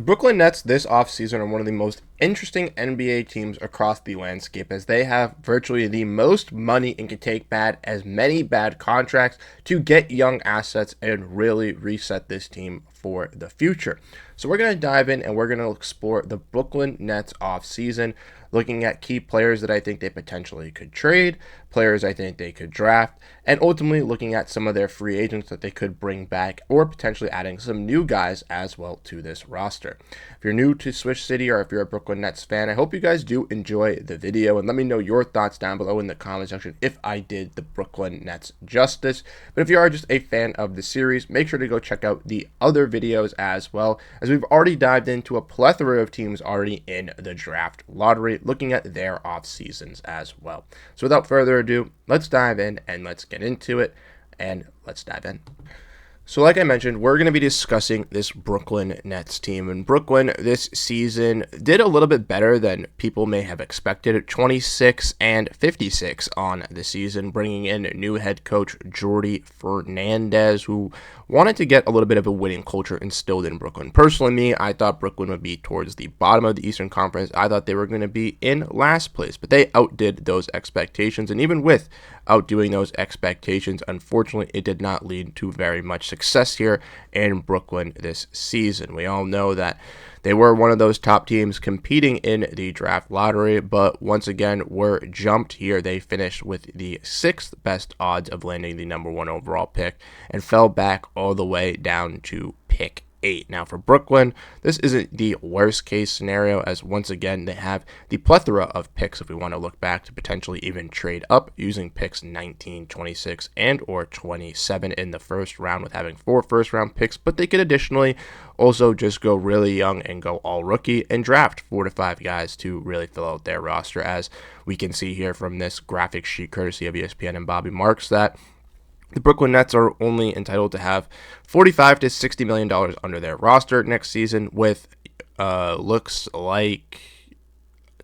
The Brooklyn Nets this offseason are one of the most interesting NBA teams across the landscape as they have virtually the most money and can take bad as many bad contracts to get young assets and really reset this team for the future. So we're going to dive in and we're going to explore the Brooklyn Nets offseason, looking at key players that I think they potentially could trade, players I think they could draft, and ultimately looking at some of their free agents that they could bring back or potentially adding some new guys as well to this roster. If you're new to Switch City or if you're a Brooklyn Nets fan, I hope you guys do enjoy the video and let me know your thoughts down below in the comment section if I did the Brooklyn Nets justice. But if you are just a fan of the series, make sure to go check out the other videos as well, as we've already dived into a plethora of teams already in the draft lottery, looking at their off seasons as well. So without further ado, let's dive in and let's get into it, and let's dive in. So like I mentioned, we're going to be discussing this Brooklyn Nets team. And Brooklyn this season did a little bit better than people may have expected. 26-56 on the season, bringing in new head coach Jordi Fernandez, who wanted to get a little bit of a winning culture instilled in Brooklyn. Personally, I thought Brooklyn would be towards the bottom of the Eastern Conference. I thought they were going to be in last place, but they outdid those expectations. And even with outdoing those expectations, unfortunately, it did not lead to very much success here in Brooklyn this season. We all know that they were one of those top teams competing in the draft lottery, but once again were jumped here. They finished with the sixth best odds of landing the number one overall pick and fell back all the way down to pick 8. Now for Brooklyn, this isn't the worst case scenario, as once again they have the plethora of picks if we want to look back to potentially even trade up using picks 19, 26, and or 27 in the first round, with having 4 first round picks, but they could additionally also just go really young and go all rookie and draft 4 to 5 guys to really fill out their roster, as we can see here from this graphic sheet courtesy of ESPN and Bobby Marks that the Brooklyn Nets are only entitled to have $45 to $60 million under their roster next season, with looks like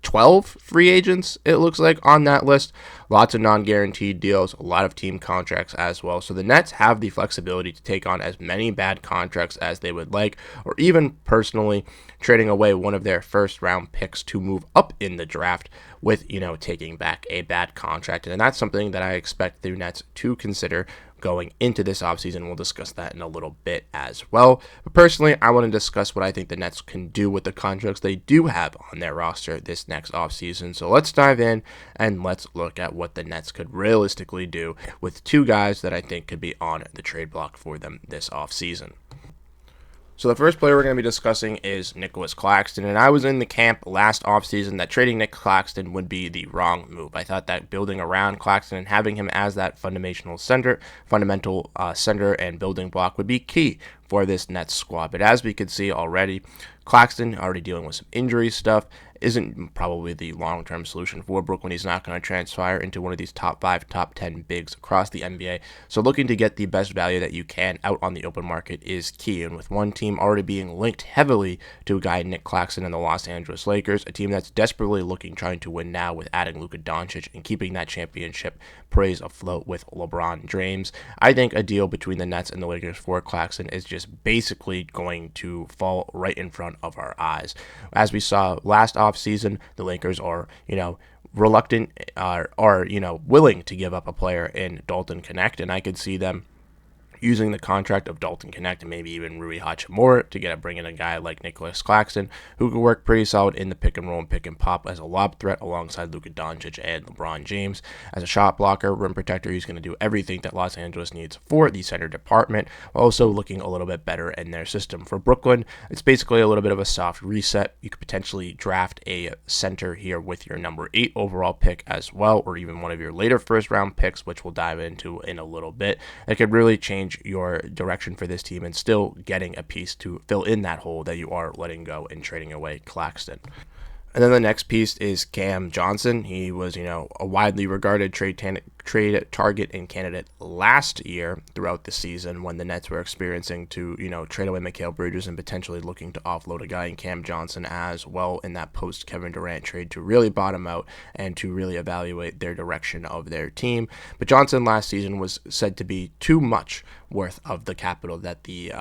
12 free agents, it looks like, on that list. Lots of non-guaranteed deals, a lot of team contracts as well. So the Nets have the flexibility to take on as many bad contracts as they would like, or even personally trading away one of their first round picks to move up in the draft with, taking back a bad contract. And that's something that I expect the Nets to consider going into this offseason. We'll discuss that in a little bit as well. But personally, I want to discuss what I think the Nets can do with the contracts they do have on their roster this next offseason. So let's dive in and let's look at what the Nets could realistically do with 2 guys that I think could be on the trade block for them this offseason. So the first player we're going to be discussing is Nicholas Claxton, and I was in the camp last offseason that trading Nick Claxton would be the wrong move. I thought that building around Claxton and having him as that fundamental center and building block would be key for this Nets squad. But as we could see already, Claxton already dealing with some injury stuff, isn't probably the long-term solution for Brooklyn. He's not going to transpire into one of these top 5, top 10 bigs across the NBA. So looking to get the best value that you can out on the open market is key. And with one team already being linked heavily to a guy Nick Claxton and the Los Angeles Lakers, a team that's desperately trying to win now with adding Luka Doncic and keeping that championship praise afloat with LeBron James, I think a deal between the Nets and the Lakers for Claxton is just basically going to fall right in front of our eyes. As we saw last offseason, the Lakers are, reluctant, are willing to give up a player in Dalton Connect, and I could see them using the contract of Dalton Connect and maybe even Rui Hachimura to bring in a guy like Nicholas Claxton, who could work pretty solid in the pick and roll and pick and pop as a lob threat alongside Luka Doncic and LeBron James. As a shot blocker, rim protector, he's going to do everything that Los Angeles needs for the center department, while also looking a little bit better in their system. For Brooklyn, it's basically a little bit of a soft reset. You could potentially draft a center here with your number 8 overall pick as well, or even one of your later first round picks, which we'll dive into in a little bit. It could really change your direction for this team and still getting a piece to fill in that hole that you are letting go and trading away Claxton. And then the next piece is Cam Johnson. He was, a widely regarded trade trade target and candidate last year throughout the season when the Nets were experiencing to, trade away Mikal Bridges and potentially looking to offload a guy in Cam Johnson as well in that post Kevin Durant trade to really bottom out and to really evaluate their direction of their team. But Johnson last season was said to be too much worth of the capital that the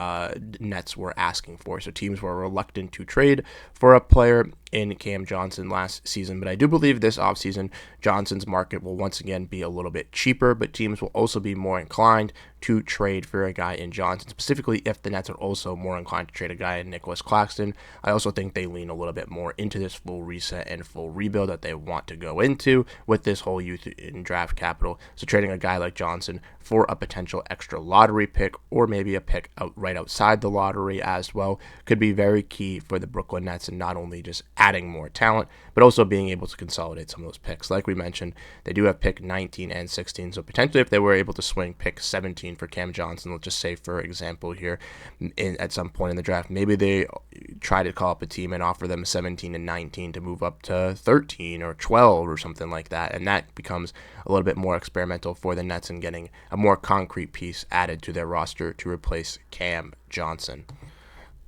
Nets were asking for. So teams were reluctant to trade for a player in Cam Johnson last season. But I do believe this offseason, Johnson's market will once again be a little bit cheaper, but teams will also be more inclined to trade for a guy in Johnson, specifically if the Nets are also more inclined to trade a guy in Nicholas Claxton. I also think they lean a little bit more into this full reset and full rebuild that they want to go into with this whole youth and draft capital. So trading a guy like Johnson for a potential extra lottery pick or maybe a pick right outside the lottery as well could be very key for the Brooklyn Nets, and not only just adding more talent, but also being able to consolidate some of those picks. Like we mentioned, they do have pick 19 and 16, so potentially if they were able to swing pick 17 for Cam Johnson, let's just say, for example, here at some point in the draft, maybe they try to call up a team and offer them 17 and 19 to move up to 13 or 12 or something like that, and that becomes a little bit more experimental for the Nets and getting a more concrete piece added to their roster to replace Cam Johnson.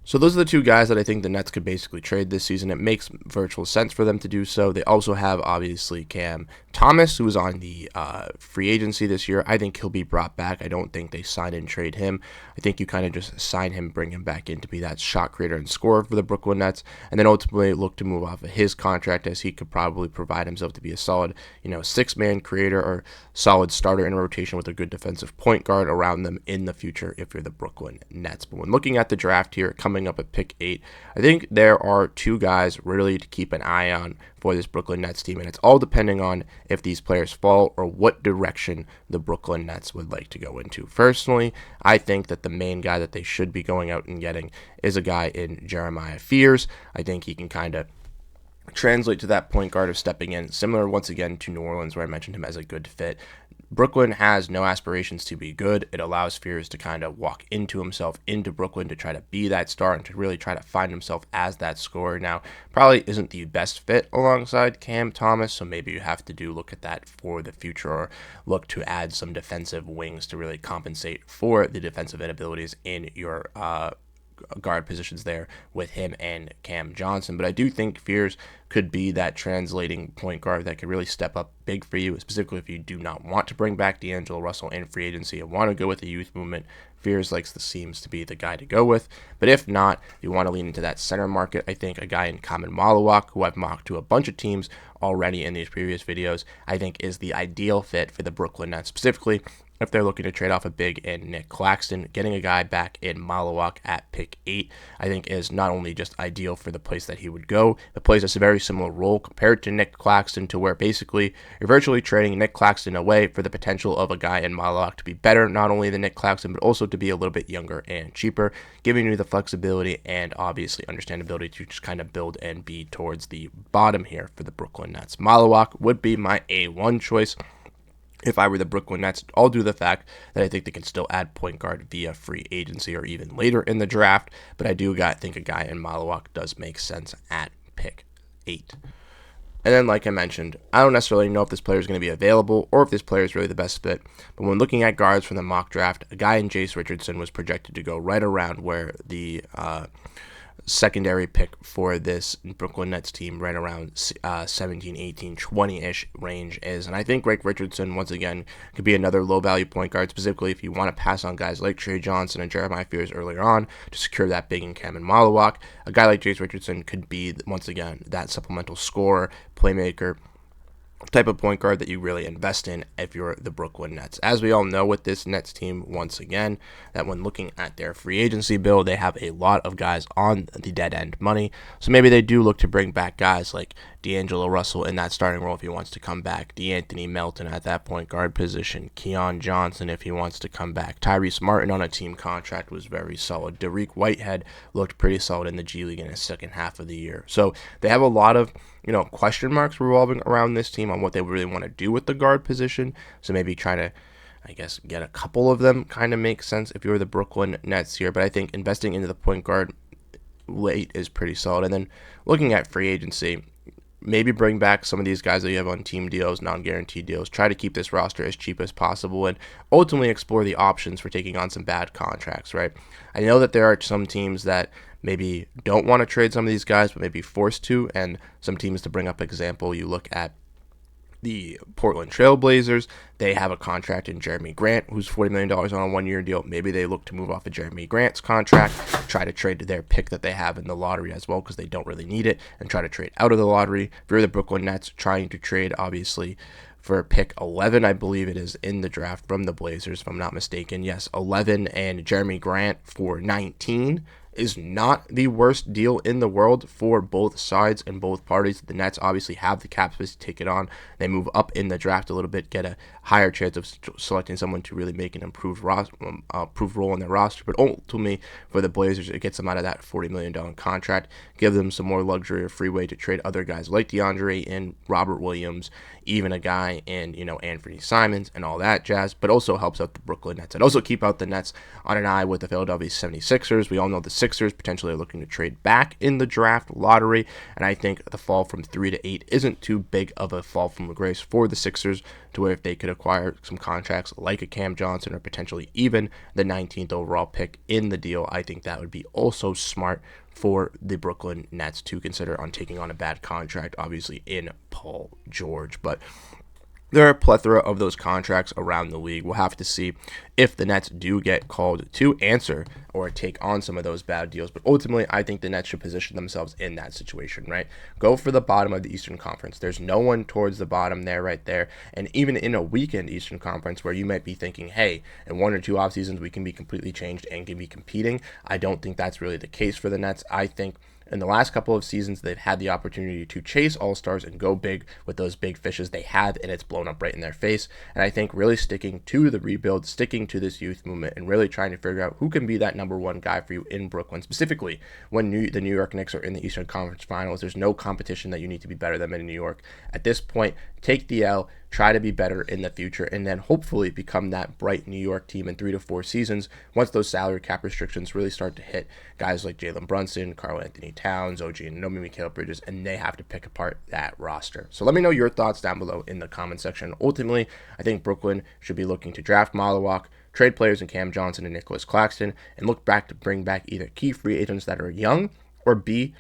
So those are the two guys that I think the Nets could basically trade this season. It makes virtual sense for them to do so. They also have, obviously, Cam Thomas, who is on the free agency this year. I think he'll be brought back. I don't think they sign and trade him. I think you kind of just sign him, bring him back in to be that shot creator and scorer for the Brooklyn Nets, and then ultimately look to move off of his contract, as he could probably provide himself to be a solid, six-man creator or solid starter in rotation with a good defensive point guard around them in the future if you're the Brooklyn Nets. But when looking at the draft here, coming up at pick 8, I think there are two guys really to keep an eye on for this Brooklyn Nets team, and it's all depending on if these players fall or what direction the Brooklyn Nets would like to go into. Personally, I think that the main guy that they should be going out and getting is a guy in Jeremiah Fears. I think he can kind of translate to that point guard of stepping in, similar once again to New Orleans, where I mentioned him as a good fit. Brooklyn has no aspirations to be good. It allows Fears to kind of walk into himself into Brooklyn to try to be that star and to really try to find himself as that scorer. Now, probably isn't the best fit alongside Cam Thomas, so maybe you have to look at that for the future, or look to add some defensive wings to really compensate for the defensive inabilities in your guard positions there with him and Cam Johnson. But I do think Fears could be that translating point guard that could really step up big for you, specifically if you do not want to bring back D'Angelo Russell in free agency and want to go with the youth movement. Fears seems to be the guy to go with. But if not, if you want to lean into that center market, I think a guy in Kamen Malawak, who I've mocked to a bunch of teams already in these previous videos, I think is the ideal fit for the Brooklyn Nets, specifically if they're looking to trade off a big in Nick Claxton. Getting a guy back in Malawak at pick 8, I think, is not only just ideal for the place that he would go, but plays a very similar role compared to Nick Claxton, to where basically you're virtually trading Nick Claxton away for the potential of a guy in Malawak to be better, not only than Nick Claxton, but also to be a little bit younger and cheaper, giving you the flexibility and obviously understandability to just kind of build and be towards the bottom here for the Brooklyn Nets. Malawak would be my A1 choice if I were the Brooklyn Nets, all due to the fact that I think they can still add point guard via free agency or even later in the draft. But I do think a guy in Malawak does make sense at pick 8. And then, like I mentioned, I don't necessarily know if this player is going to be available or if this player is really the best fit. But when looking at guards from the mock draft, a guy in Jace Richardson was projected to go right around where the secondary pick for this Brooklyn Nets team, right around 17, 18, 20-ish range is. And I think Greg Richardson, once again, could be another low-value point guard, specifically if you want to pass on guys like Trey Johnson and Jeremiah Fears earlier on to secure that big in Cam and Malawak. A guy like Jace Richardson could be, once again, that supplemental scorer, playmaker, type of point guard that you really invest in if you're the Brooklyn Nets. As we all know with this Nets team, once again, that when looking at their free agency bill, they have a lot of guys on the dead end money. So maybe they do look to bring back guys like D'Angelo Russell in that starting role if he wants to come back, DeAnthony Melton at that point guard position, Keon Johnson if he wants to come back. Tyrese Martin on a team contract was very solid. Dariq Whitehead looked pretty solid in the G League in the second half of the year. So they have a lot of question marks revolving around this team on what they really want to do with the guard position. So maybe try to, get a couple of them kind of makes sense if you're the Brooklyn Nets here. But I think investing into the point guard late is pretty solid. And then looking at free agency, maybe bring back some of these guys that you have on team deals, non-guaranteed deals. Try to keep this roster as cheap as possible and ultimately explore the options for taking on some bad contracts, right? I know that there are some teams that maybe don't want to trade some of these guys, but may be forced to, and some teams, to bring up example, you look at the Portland Trail Blazers. They have a contract in Jeremy Grant, who's $40 million on a one-year deal. Maybe they look to move off of Jeremy Grant's contract, try to trade their pick that they have in the lottery as well, because they don't really need it, and try to trade out of the lottery. If you're the Brooklyn Nets, trying to trade, obviously, for pick 11, I believe it is, in the draft from the Blazers, if I'm not mistaken. Yes, 11 and Jeremy Grant for 19 is not the worst deal in the world for both sides and both parties. The Nets obviously have the cap space to take it on. They move up in the draft a little bit, get a higher chance of selecting someone to really make an improved role in their roster. But ultimately, for the Blazers, it gets them out of that $40 million contract, give them some more luxury or freeway to trade other guys like DeAndre and Robert Williams, even a guy in, Anthony Simons and all that jazz, but also helps out the Brooklyn Nets. And also keep out the Nets on an eye with the Philadelphia 76ers. We all know the Sixers potentially are looking to trade back in the draft lottery, and I think the fall from 3 to 8 isn't too big of a fall from grace for the Sixers, to where if they could acquire some contracts like a Cam Johnson or potentially even the 19th overall pick in the deal, I think that would be also smart for the Brooklyn Nets to consider on taking on a bad contract, obviously in Paul George. But there are a plethora of those contracts around the league. We'll have to see if the Nets do get called to answer or take on some of those bad deals. But ultimately, I think the Nets should position themselves in that situation, right? Go for the bottom of the Eastern Conference. There's no one towards the bottom there, right there. And even in a weakened Eastern Conference where you might be thinking, hey, in 1 or 2 off seasons, we can be completely changed and can be competing, I don't think that's really the case for the Nets. I think in the last couple of seasons, they've had the opportunity to chase all-stars and go big with those big fishes they have, and it's blown up right in their face. And I think really sticking to the rebuild, sticking to this youth movement, and really trying to figure out who can be that number one guy for you in Brooklyn, specifically when the New York Knicks are in the Eastern Conference Finals. There's no competition that you need to be better than in New York. At this point, take the L, try to be better in the future, and then hopefully become that bright New York team in 3 to 4 seasons once those salary cap restrictions really start to hit guys like Jalen Brunson, Karl Anthony Towns, OG Anunoby, Mikal Bridges, and they have to pick apart that roster. So let me know your thoughts down below in the comment section. Ultimately, I think Brooklyn should be looking to draft Malawak, trade players in Cam Johnson and Nicholas Claxton, and look back to bring back either key free agents that are young, or B,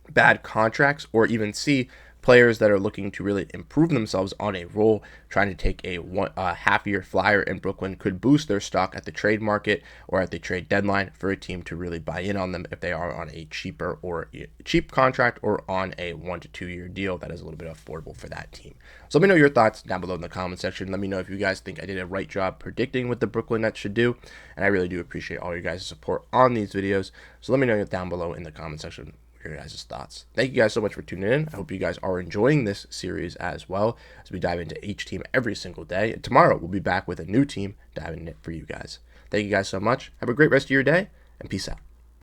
bad contracts, or even C, players that are looking to really improve themselves on a role. Trying to take a half-year flyer in Brooklyn could boost their stock at the trade market or at the trade deadline for a team to really buy in on them if they are on a cheap contract or on a 1 to 2 year deal that is a little bit affordable for that team. So let me know your thoughts down below in the comment section. Let me know if you guys think I did a right job predicting what the Brooklyn Nets should do, and I really do appreciate all your guys' support on these videos. So let me know down below in the comment section your guys' thoughts. Thank you guys so much for tuning in. I hope you guys are enjoying this series as well, as we dive into each team every single day. And tomorrow we'll be back with a new team diving in it for you guys. Thank you guys so much. Have a great rest of your day, and peace out.